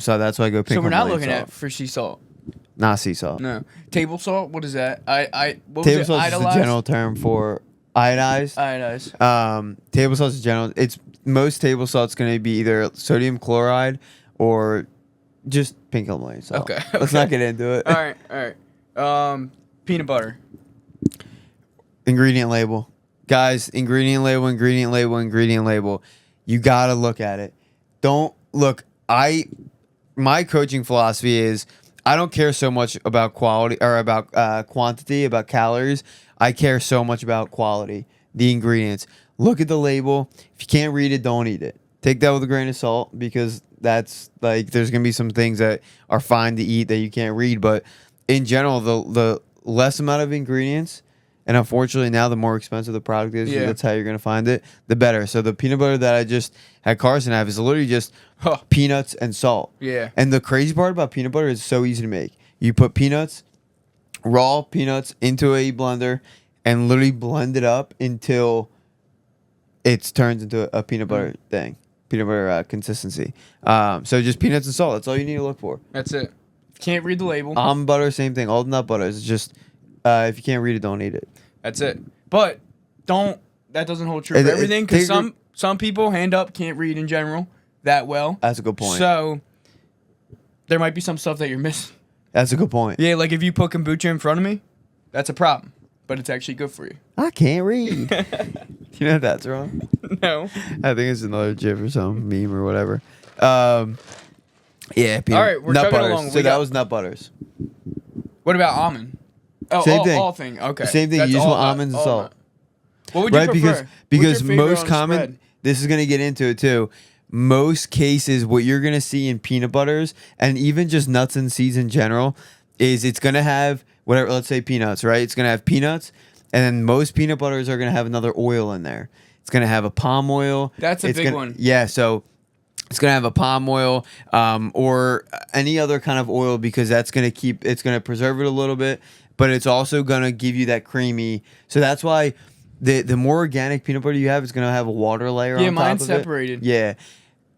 So that's why I go pink. So we're not Himalayan looking salt. at for sea salt. Not sea salt. No. Table salt, what is that? Table salt is the general term for iodized. Iodized. Table salt is general. Most table salt's going to be either sodium chloride or just pink Himalayan salt. Okay. Let's not get into it. All right. Peanut butter. Ingredient label. Guys, ingredient label. You got to look at it. Don't look. My coaching philosophy is I don't care so much about quality or about quantity, about calories. I care so much about quality, the ingredients. Look at the label. If you can't read it, don't eat it. Take that with a grain of salt because that's like there's gonna be some things that are fine to eat that you can't read, but in general, the less amount of ingredients, and unfortunately now the more expensive the product is, that's how you're gonna find it, the better. So the peanut butter that I just had Carson have is literally just peanuts and salt. Yeah. And the crazy part about peanut butter is so easy to make. You put raw peanuts into a blender, and literally blend it up until it turns into a peanut butter thing. Peanut butter consistency. So just peanuts and salt. That's all you need to look for. That's it. Can't read the label. Almond butter, same thing. All the nut butters. It's just if you can't read it, don't eat it. That's it. But that doesn't hold true for everything because some people hand up can't read in general that well. That's a good point. So there might be some stuff that you're missing. That's a good point. Yeah, like if you put kombucha in front of me, that's a problem. But it's actually good for you. I can't read. You know that's wrong? No. I think it's another GIF or some meme or whatever. Yeah. All right, we're nut chugging butters. along. So that was nut butters. What about almond? Oh, same thing. All thing. Okay. Same thing. That's you just want all almonds and salt. What would you prefer? Because most common. This is gonna get into it too. Most cases, what you're gonna see in peanut butters and even just nuts and seeds in general is it's gonna have whatever. Let's say peanuts, right? It's gonna have peanuts. And then most peanut butters are going to have another oil in there. It's going to have a palm oil. That's a big one. Yeah, so it's going to have a palm oil or any other kind of oil because it's going to preserve it a little bit, but it's also going to give you that creamy. So that's why the more organic peanut butter you have, it's going to have a water layer on top of it. Yeah, mine's separated. Yeah.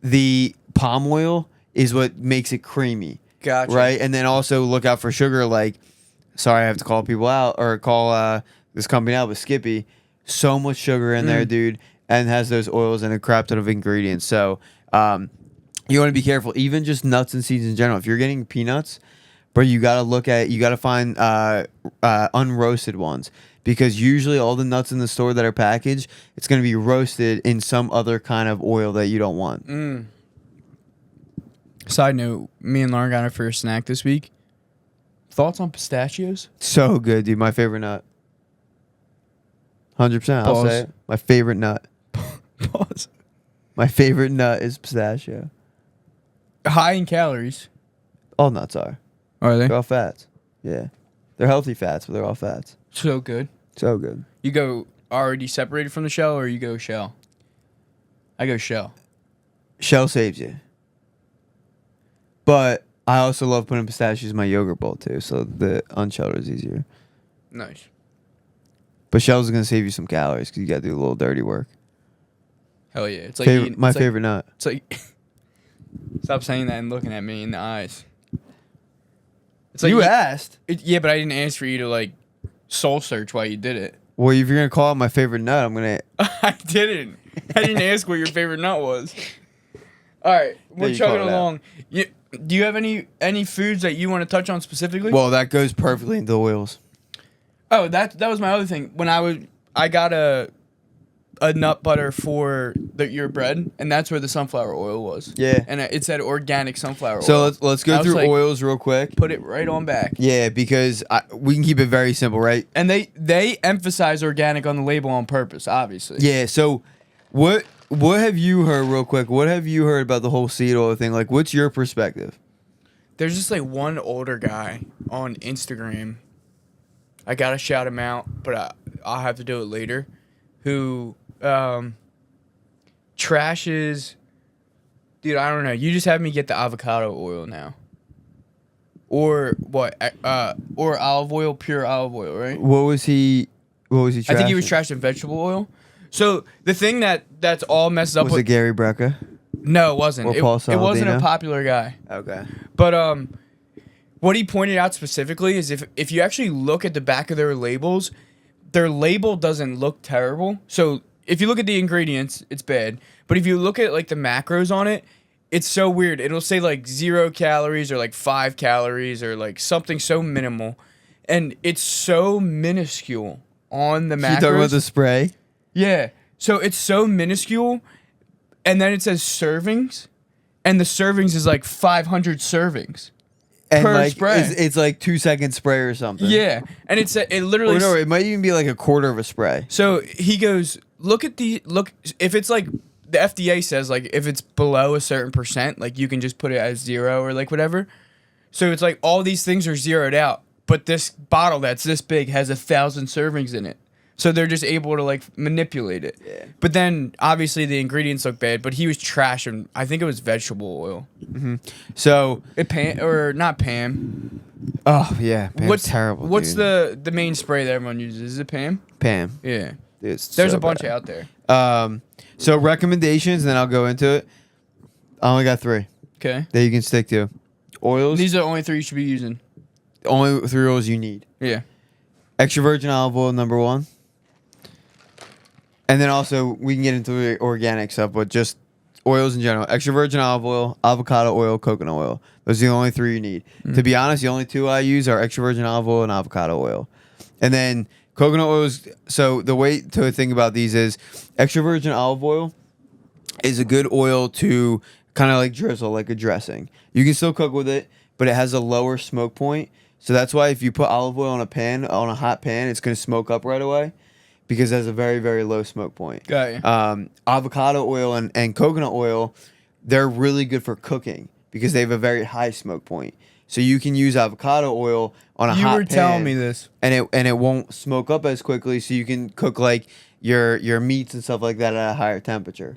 The palm oil is what makes it creamy. Gotcha. Right? And then also look out for sugar sorry, I have to call people out or call this company out with Skippy. So much sugar in there, dude, and has those oils and a crap ton of ingredients. So you want to be careful, even just nuts and seeds in general. If you're getting peanuts, bro, you got to find unroasted ones because usually all the nuts in the store that are packaged, it's going to be roasted in some other kind of oil that you don't want. Side note, me and Lauren got our first snack this week. Thoughts on pistachios? So good, dude. My favorite nut. 100%. I'll say it. My favorite nut. Pause. My favorite nut is pistachio. High in calories. All nuts are. Are they? They're all fats. Yeah. They're healthy fats, but they're all fats. So good. So good. You go already separated from the shell or you go shell? I go shell. Shell saves you. But I also love putting pistachios in my yogurt bowl too, so the unshelled is easier. Nice. But shells is going to save you some calories because you got to do a little dirty work. Hell yeah. It's like my favorite nut. It's like Stop saying that and looking at me in the eyes. It's You asked. Yeah, but I didn't ask for you to like soul search while you did it. Well, if you're gonna call it my favorite nut, I'm gonna. I didn't. I didn't ask what your favorite nut was. All right, we're chugging along. Do you have any foods that you want to touch on specifically? Well, that goes perfectly into oils. Oh, that was my other thing. When I got a nut butter for your bread, and that's where the sunflower oil was. Yeah. And it said organic sunflower oil. So let's go through oils real quick. Put it right on back. Yeah, because we can keep it very simple, right? And they emphasize organic on the label on purpose, obviously. Yeah. So what have you heard real quick? What have you heard about the whole seed oil thing? Like, what's your perspective? There's just like one older guy on Instagram. I gotta shout him out, but I'll have to do it later. Who trashes, dude, I don't know. You just have me get the avocado oil now. Or what? Or olive oil, pure olive oil, right? What was he trashing? I think he was trashing vegetable oil. So the thing that's all messed up was it Gary Brecka? No, it wasn't. Or Paul It wasn't a Saladino? popular guy. Okay. But what he pointed out specifically is if you actually look at the back of their labels, their label doesn't look terrible. So if you look at the ingredients, it's bad. But if you look at like the macros on it, it's so weird. It'll say like 0 calories or like 5 calories or like something so minimal. And it's so minuscule on the macros. You talking about the spray? Yeah. So it's so minuscule. And then it says servings. And the servings is like 500 servings. And per like, spray. It's like 2-second spray or something. Yeah. And it literally... Or no, it might even be like a quarter of a spray. So he goes, look, if it's like, the FDA says like, if it's below a certain percent, like you can just put it as 0 or like whatever. So it's like all these things are zeroed out. But this bottle that's this big has 1,000 servings in it. So they're just able to like manipulate it. Yeah. But then obviously the ingredients look bad. But he was trashing. I think it was vegetable oil. Mm-hmm. So not Pam. Oh yeah, Pam's terrible. What's dude. the main spray that everyone uses? Is it Pam? Pam? Yeah. There's There's a bunch out there. So recommendations, and then I'll go into it. I only got 3 Okay. that you can stick to. Oils. These are the only 3 you should be using. Only 3 oils you need. Yeah. Extra virgin olive oil, number 1. And then also, we can get into the organic stuff, but just oils in general. Extra virgin olive oil, avocado oil, coconut oil. Those are the only 3 you need. To be honest, the only 2 I use are extra virgin olive oil and avocado oil. And then coconut oils. So the way to think about these is extra virgin olive oil is a good oil to kind of like drizzle, like a dressing. You can still cook with it, but it has a lower smoke point. So that's why if you put olive oil on a hot pan, it's going to smoke up right away because it has a very, very low smoke point. Got you. Avocado oil and coconut oil, they're really good for cooking because they have a very high smoke point. So you can use avocado oil on a hot pan. You were telling me this. And it won't smoke up as quickly, so you can cook like your meats and stuff like that at a higher temperature.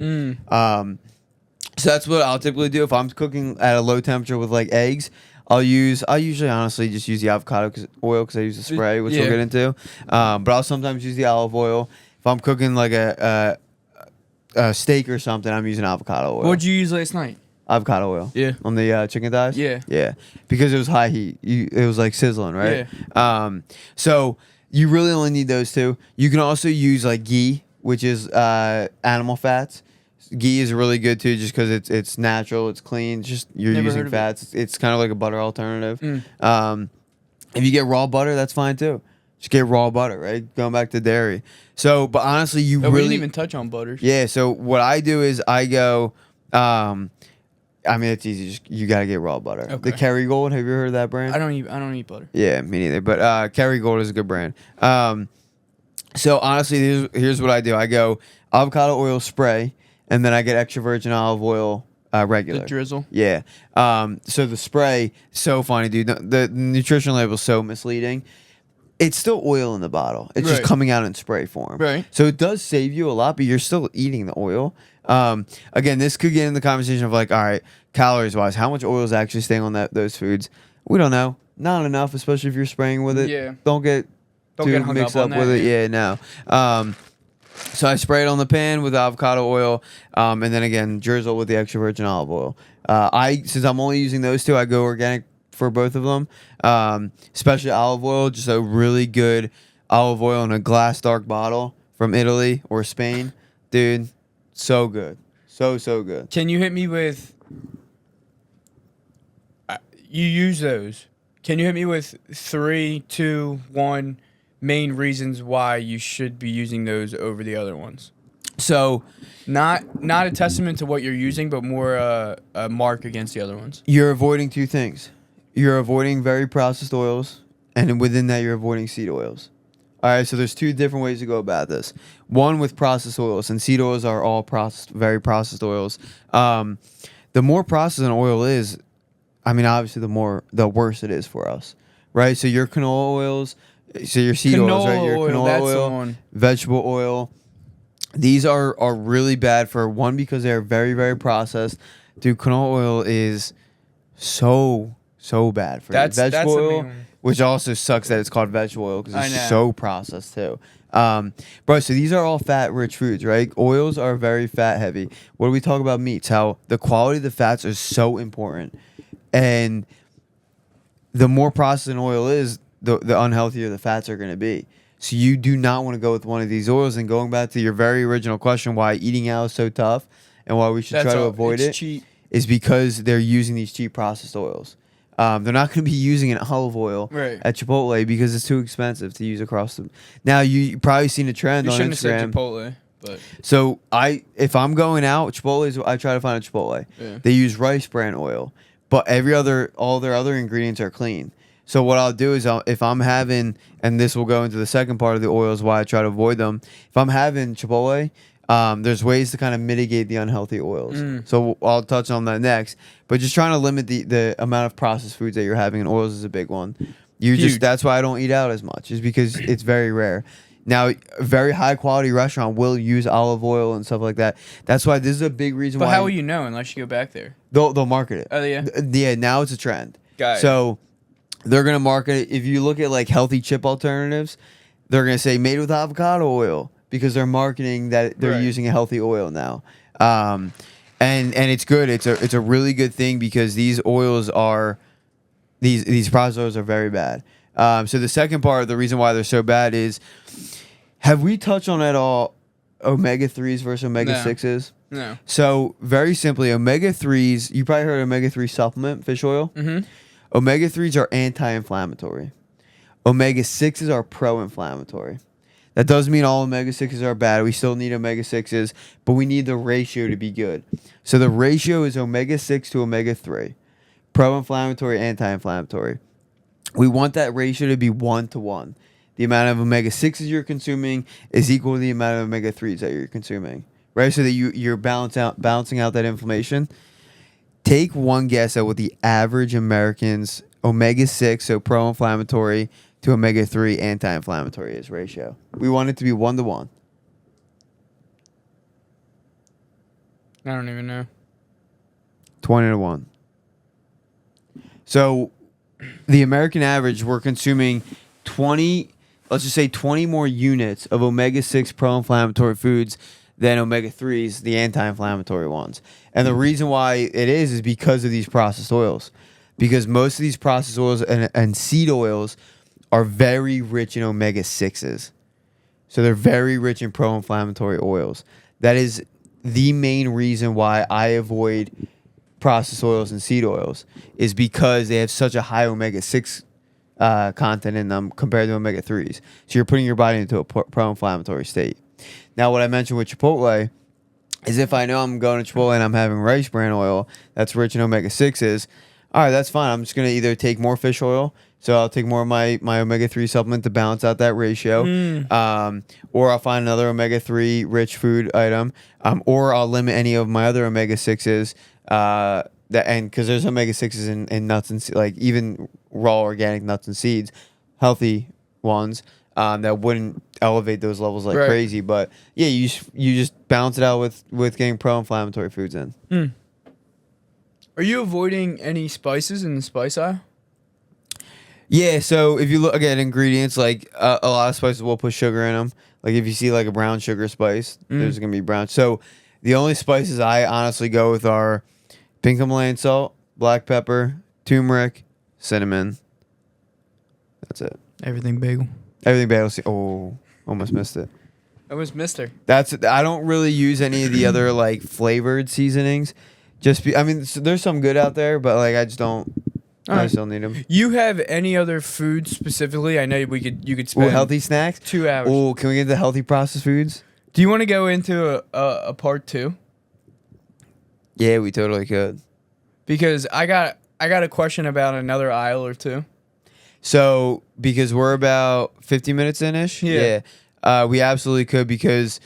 So that's what I'll typically do if I'm cooking at a low temperature with like eggs. I'll usually honestly just use the avocado oil because I use the spray, which we'll get into. But I'll sometimes use the olive oil. If I'm cooking like a steak or something, I'm using avocado oil. What'd you use last night? Avocado oil. Yeah. On the chicken thighs? Yeah. Yeah. Because it was high heat. It was like sizzling, right? Yeah. So you really only need those 2. You can also use like ghee, which is animal fats. Ghee is really good too, just because it's natural, it's clean. It's just you're Never using heard of fats. It's kind of like a butter alternative. If you get raw butter, that's fine too. Just get raw butter, right? Going back to dairy. So, but honestly, we didn't even touch on butters. Yeah. So what I do is I go. I mean, it's easy. Just you gotta get raw butter. Okay. The Kerrygold. Have you heard of that brand? I don't eat butter. Yeah, me neither. But Kerrygold is a good brand. So honestly, here's what I do. I go avocado oil spray. And then I get extra virgin olive oil regular. The drizzle. Yeah. So the spray, so funny, dude. The nutrition label is so misleading. It's still oil in the bottle. It's just coming out in spray form. Right. So it does save you a lot, but you're still eating the oil. Again, this could get in the conversation of like, all right, calories wise, how much oil is actually staying on those foods? We don't know. Not enough, especially if you're spraying with it. Yeah. Don't get hung mixed up on with that, it. Yeah, no. So I spray it on the pan with avocado oil, and then again drizzle with the extra virgin olive oil. Since I'm only using those two, I go organic for both of them. Especially olive oil, just a really good olive oil in a glass dark bottle from Italy or Spain, dude. So good, so good. Can you hit me with? You use those. Can you hit me with 3, 2, 1 main reasons why you should be using those over the other ones? So, not a testament to what you're using, but more a mark against the other ones. You're avoiding two things. You're avoiding very processed oils, and within that, you're avoiding seed oils. All right, so there's two different ways to go about this. One with processed oils, and seed oils are all processed, very processed oils. The more processed an oil is, I mean, obviously, the worse it is for us, right? So your canola oils, so your seed oils, right? Your canola oil, vegetable oil. These are really bad for one because they're very, very processed. Dude, canola oil is so bad for you. Vegetable oil, which also sucks that it's called vegetable oil because it's so processed too. Bro, so these are all fat-rich foods, right? Oils are very fat-heavy. What do we talk about meats? How the quality of the fats is so important. And the more processed an oil is, the unhealthier the fats are going to be. So you do not want to go with one of these oils. And going back to your very original question, why eating out is so tough and why we should try to avoid it is because they're using these cheap processed oils. They're not going to be using an olive oil at Chipotle because it's too expensive to use across them. Now, you've probably seen a trend on Instagram. You shouldn't have said Chipotle. But. So if I'm going out, I try to find a Chipotle. Yeah. They use rice bran oil. But all their other ingredients are clean. So what I'll do is if I'm having, and this will go into the second part of the oils, why I try to avoid them. If I'm having Chipotle, there's ways to kind of mitigate the unhealthy oils. So I'll touch on that next. But just trying to limit the amount of processed foods that you're having, and oils is a big one. That's why I don't eat out as much, is because it's very rare. Now, a very high quality restaurant will use olive oil and stuff like that. That's why this is a big reason why. But how will you know unless you go back there? They'll market it. Oh, yeah? Yeah, now it's a trend. Got it. So they're going to market it. If you look at like healthy chip alternatives, they're going to say made with avocado oil because they're marketing that they're using a healthy oil now. And it's good. It's a really good thing because these oils are, these processed oils are very bad. So the second part, the reason why they're so bad is, have we touched on at all omega-3s versus omega-6s? No. So very simply, omega-3s, you probably heard of omega-3 supplement, fish oil. Mm-hmm. Omega-3s are anti-inflammatory. Omega-6s are pro-inflammatory. That doesn't mean all omega-6s are bad. We still need omega-6s, but we need the ratio to be good. So the ratio is omega-6 to omega-3. Pro-inflammatory, anti-inflammatory. We want that ratio to be 1-to-1. The amount of omega-6s you're consuming is equal to the amount of omega-3s that you're consuming, right? So that you're balancing out that inflammation. Take one guess at what the average American's omega-6, so pro-inflammatory, to omega-3, anti-inflammatory is ratio. We want it to be 1-to-1. I don't even know. 20-to-1. So the American average, we're consuming 20 more units of omega-6 pro-inflammatory foods than omega-3s, the anti-inflammatory ones. And the reason why it is because of these processed oils. Because most of these processed oils and seed oils are very rich in omega-6s. So they're very rich in pro-inflammatory oils. That is the main reason why I avoid processed oils and seed oils, is because they have such a high omega-6 content in them compared to omega-3s. So you're putting your body into a pro-inflammatory state. Now, what I mentioned with Chipotle is if I know I'm going to Chipotle and I'm having rice bran oil that's rich in omega-6s, all right, that's fine. I'm just going to either take more fish oil, so I'll take more of my omega-3 supplement to balance out that ratio, or I'll find another omega-3 rich food item, or I'll limit any of my other omega-6s, because there's omega-6s in nuts and like even raw organic nuts and seeds, healthy ones, that wouldn't elevate those levels like crazy. But yeah, you just balance it out with getting pro-inflammatory foods in. Are you avoiding any spices in the spice aisle? Yeah, so if you look again, ingredients like a lot of spices will put sugar in them. Like if you see like a brown sugar spice, there's gonna be brown. So the only spices I honestly go with are pink Himalayan salt, black pepper, turmeric, cinnamon. That's it. Everything bagel. Everything bagel. Oh, almost missed it. I was Mister. I don't really use any of the other like flavored seasonings. I mean, there's some good out there, but like I just don't need them. You have any other food specifically? I know you could spend healthy snacks. 2 hours. Oh, can we get the healthy processed foods? Do you want to go into a part 2? Yeah, we totally could. Because I got a question about another aisle or two. So because we're about 50 minutes in-ish, Yeah. We absolutely could because.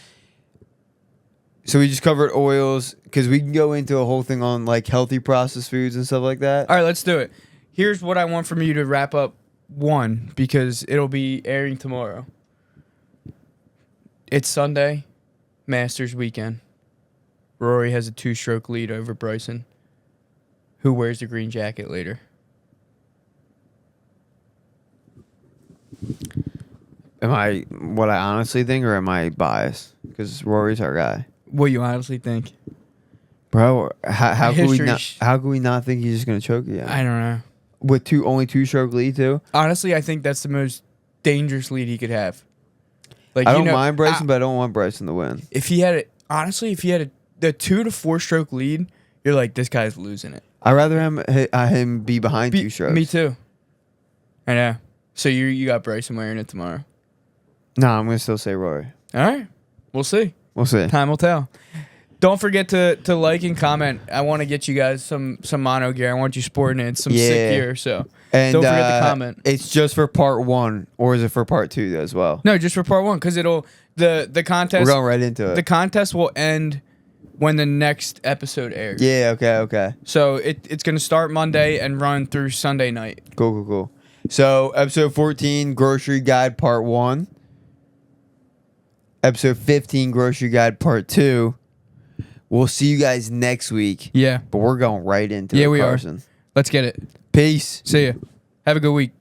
So we just covered oils because we can go into a whole thing on like healthy processed foods and stuff like that. All right, let's do it. Here's what I want from you to wrap up 1 because it'll be airing tomorrow. It's Sunday, Masters weekend. Rory has a 2-stroke lead over Bryson. Who wears the green jacket later? Am I what I honestly think, or am I biased? Because Rory's our guy. What you honestly think? Bro, how could we not? History How could we not think he's just gonna choke you? I don't know. With only 2-stroke lead too. Honestly, I think that's the most dangerous lead he could have. Like I don't mind Bryson, but I don't want Bryson to win. If he had the 2 to 4 stroke lead, you're like, this guy's losing it. I'd rather him be behind 2 strokes. Me too. I know. So you got Bryson wearing it tomorrow. No, I'm gonna still say Rory. All right, we'll see. We'll see. Time will tell. Don't forget to like and comment. I want to get you guys some Mano gear. I want you sporting it. Some sick gear. So and don't forget to comment. It's just for part 1, or is it for part 2 as well? No, just for part 1 because the contest. We're going right into it. The contest will end when the next episode airs. Yeah. Okay. So it's gonna start Monday and run through Sunday night. Cool. So episode 14, grocery guide part 1. Episode 15, grocery guide part 2. We'll see you guys next week. Yeah. But we're going right into it, we Carson. are. Let's get it. Peace. See ya. Have a good week.